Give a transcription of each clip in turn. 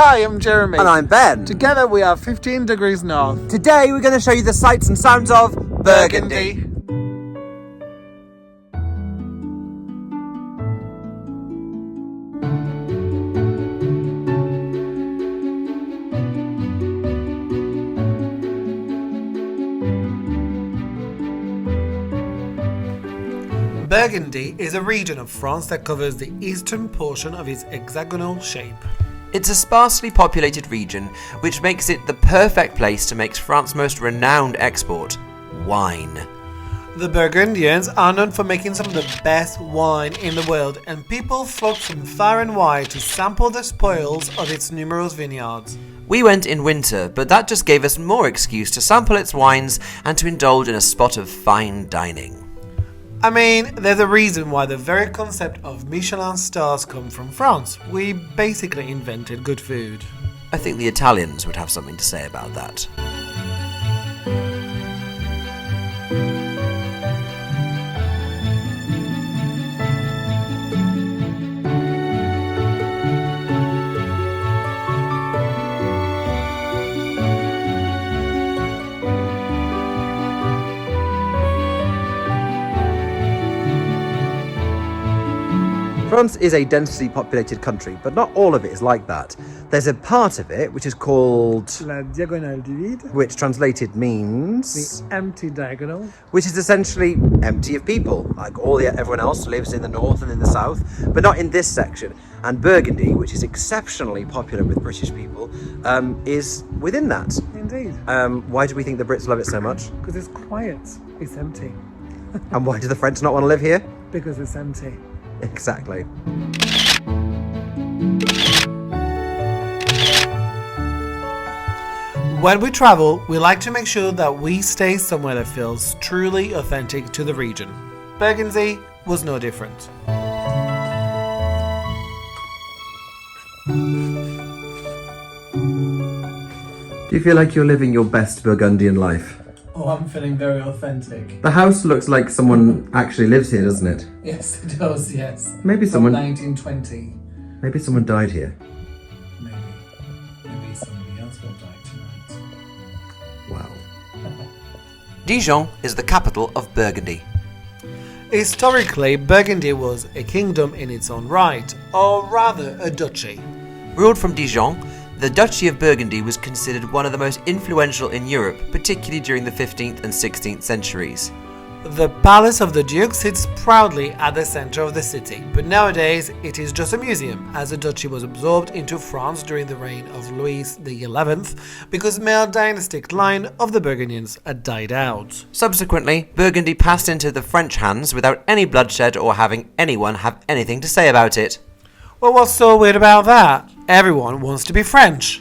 Hi, I'm Jérémy. And I'm Ben. Together we are 15 degrees north. Today we're going to show you the sights and sounds of Burgundy. Burgundy is a region of France that covers the eastern portion of its hexagonal shape. It's a sparsely populated region, which makes it the perfect place to make France's most renowned export, wine. The Burgundians are known for making some of the best wine in the world, and people flock from far and wide to sample the spoils of its numerous vineyards. We went in winter, but that just gave us more excuse to sample its wines and to indulge in a spot of fine dining. I mean, there's a reason why the very concept of Michelin stars come from France. We basically invented good food. I think the Italians would have something to say about that. France is a densely populated country, but not all of it is like that. There's a part of it which is called La diagonale du vide, which translated means the empty diagonal, which is essentially empty of people, like everyone else lives in the north and in the south, but not in this section. And Burgundy, which is exceptionally popular with British people, is within that. Indeed. Why do we think the Brits love it so much? Because it's quiet, it's empty. And why do the French not want to live here? Because it's empty. Exactly. When we travel, we like to make sure that we stay somewhere that feels truly authentic to the region. Burgundy was no different. Do you feel like you're living your best Burgundian life? Oh, I'm feeling very authentic. The house looks like someone actually lives here, doesn't it? Yes, it does, yes. Maybe From someone 1920. Maybe someone died here. Maybe somebody else will die tonight. Wow. Dijon is the capital of Burgundy. Historically, Burgundy was a kingdom in its own right, or rather a duchy. Ruled from Dijon, the Duchy of Burgundy was considered one of the most influential in Europe, particularly during the 15th and 16th centuries. The Palace of the Duke sits proudly at the center of the city, but nowadays it is just a museum, as the duchy was absorbed into France during the reign of Louis XI because male dynastic line of the Burgundians had died out. Subsequently, Burgundy passed into the French hands without any bloodshed or having anyone have anything to say about it. Well, what's so weird about that? Everyone wants to be French.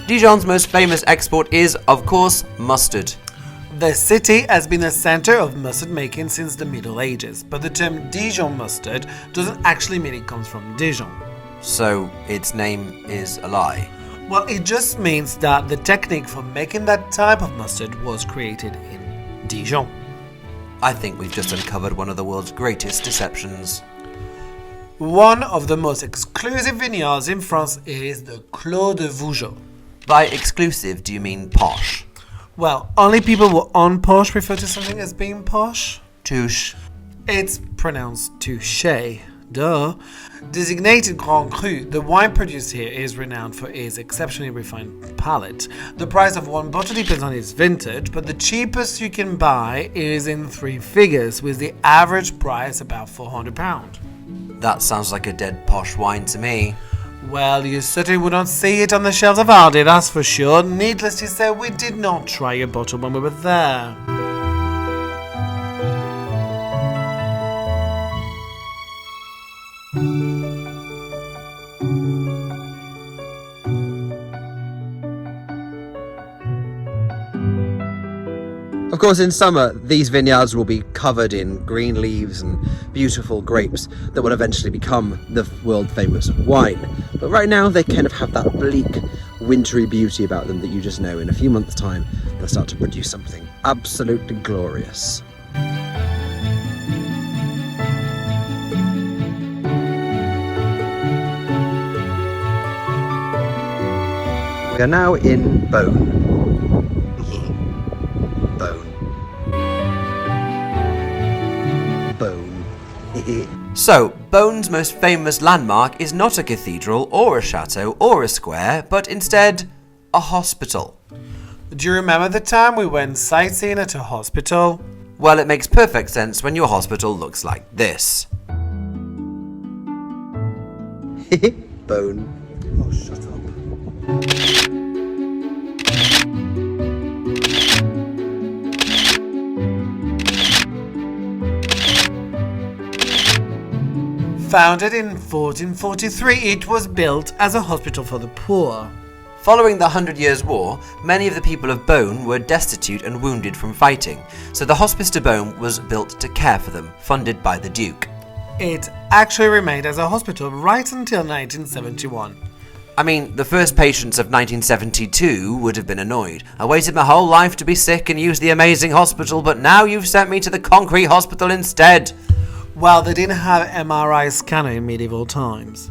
Dijon's most famous export is, of course, mustard. The city has been a center of mustard making since the Middle Ages, but the term Dijon mustard doesn't actually mean it comes from Dijon. So its name is a lie. Well, it just means that the technique for making that type of mustard was created in Dijon. I think we've just uncovered one of the world's greatest deceptions. One of the most exclusive vineyards in France is the Clos de Vougeot. By exclusive, do you mean posh? Well, only people who aren't refer to something as being posh. Touche. It's pronounced touche. Duh. Designated Grand Cru, the wine produced here is renowned for its exceptionally refined palate. The price of one bottle depends on its vintage, but the cheapest you can buy is in 3 figures, with the average price about £400. That sounds like a dead posh wine to me. Well, you certainly would not see it on the shelves of Aldi, that's for sure. Needless to say, we did not try a bottle when we were there. Of course, in summer, these vineyards will be covered in green leaves and beautiful grapes that will eventually become the world-famous wine. But right now, they kind of have that bleak, wintry beauty about them that you just know in a few months' time, they'll start to produce something absolutely glorious. We are now in Beaune. So, Beaune's most famous landmark is not a cathedral or a chateau or a square, but instead a hospital. Do you remember the time we went sightseeing at a hospital? Well, it makes perfect sense when your hospital looks like this. Beaune. Oh, shut up. Founded in 1443, it was built as a hospital for the poor. Following the 100 Years' War, many of the people of Beaune were destitute and wounded from fighting, so the Hospice de Beaune was built to care for them, funded by the Duke. It actually remained as a hospital right until 1971. I mean, the first patients of 1972 would have been annoyed. I waited my whole life to be sick and use the amazing hospital, but now you've sent me to the concrete hospital instead. Well, they didn't have MRI scanner in medieval times.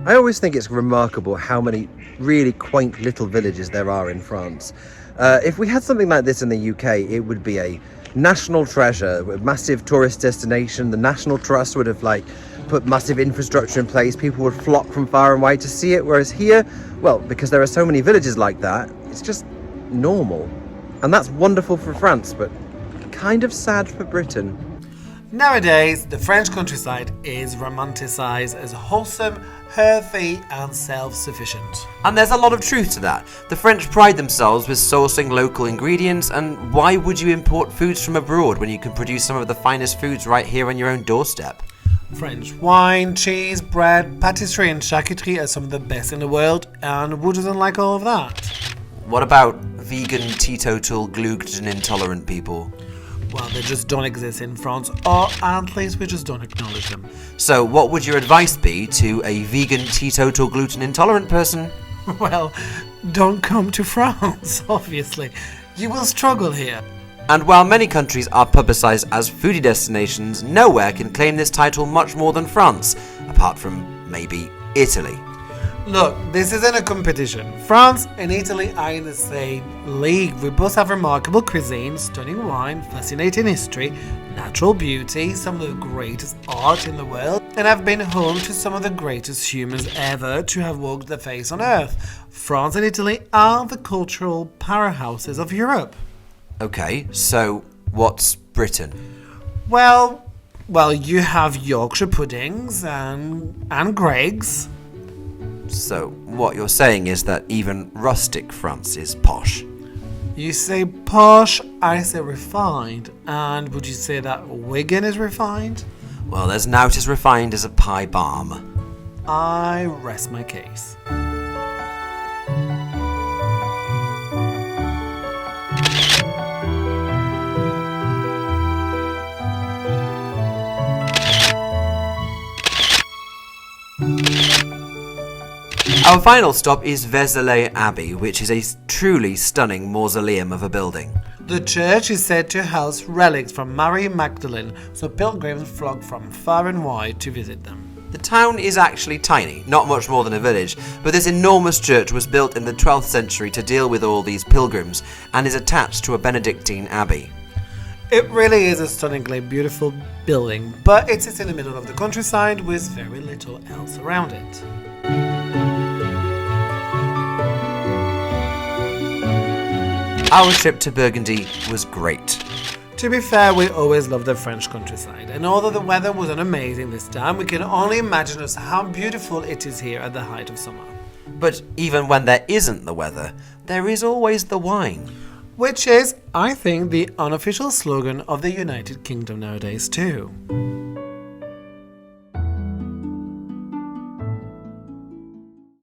I always think it's remarkable how many really quaint little villages there are in France. If we had something like this in the UK, it would be a national treasure, a massive tourist destination. The National Trust would have put massive infrastructure in place. People would flock from far and wide to see it. Whereas here, well, because there are so many villages like that, it's just normal. And that's wonderful for France, but kind of sad for Britain. Nowadays, the French countryside is romanticized as wholesome, healthy, and self-sufficient. And there's a lot of truth to that. The French pride themselves with sourcing local ingredients, and why would you import foods from abroad when you can produce some of the finest foods right here on your own doorstep? French wine, cheese, bread, patisserie and charcuterie are some of the best in the world, and who doesn't like all of that? What about vegan, teetotal, gluten intolerant people? Well, they just don't exist in France, or at least we just don't acknowledge them. So what would your advice be to a vegan, teetotal, gluten intolerant person? Well, don't come to France, obviously. You will struggle here. And while many countries are publicised as foodie destinations, nowhere can claim this title much more than France, apart from maybe Italy. Look, this isn't a competition. France and Italy are in the same league. We both have remarkable cuisine, stunning wine, fascinating history, natural beauty, some of the greatest art in the world, and have been home to some of the greatest humans ever to have walked the face on Earth. France and Italy are the cultural powerhouses of Europe. Okay, so what's Britain? Well, you have Yorkshire puddings and Greggs. So what you're saying is that even rustic France is posh. You say posh, I say refined. And would you say that Wigan is refined? Well, there's naught as refined as a pie balm. I rest my case. Our final stop is Vezelay Abbey, which is a truly stunning mausoleum of a building. The church is said to house relics from Mary Magdalene, so pilgrims flock from far and wide to visit them. The town is actually tiny, not much more than a village, but this enormous church was built in the 12th century to deal with all these pilgrims and is attached to a Benedictine abbey. It really is a stunningly beautiful building, but it sits in the middle of the countryside with very little else around it. Our trip to Burgundy was great. To be fair, we always loved the French countryside, and although the weather wasn't amazing this time, we can only imagine just how beautiful it is here at the height of summer. But even when there isn't the weather, there is always the wine. Which is, I think, the unofficial slogan of the United Kingdom nowadays too.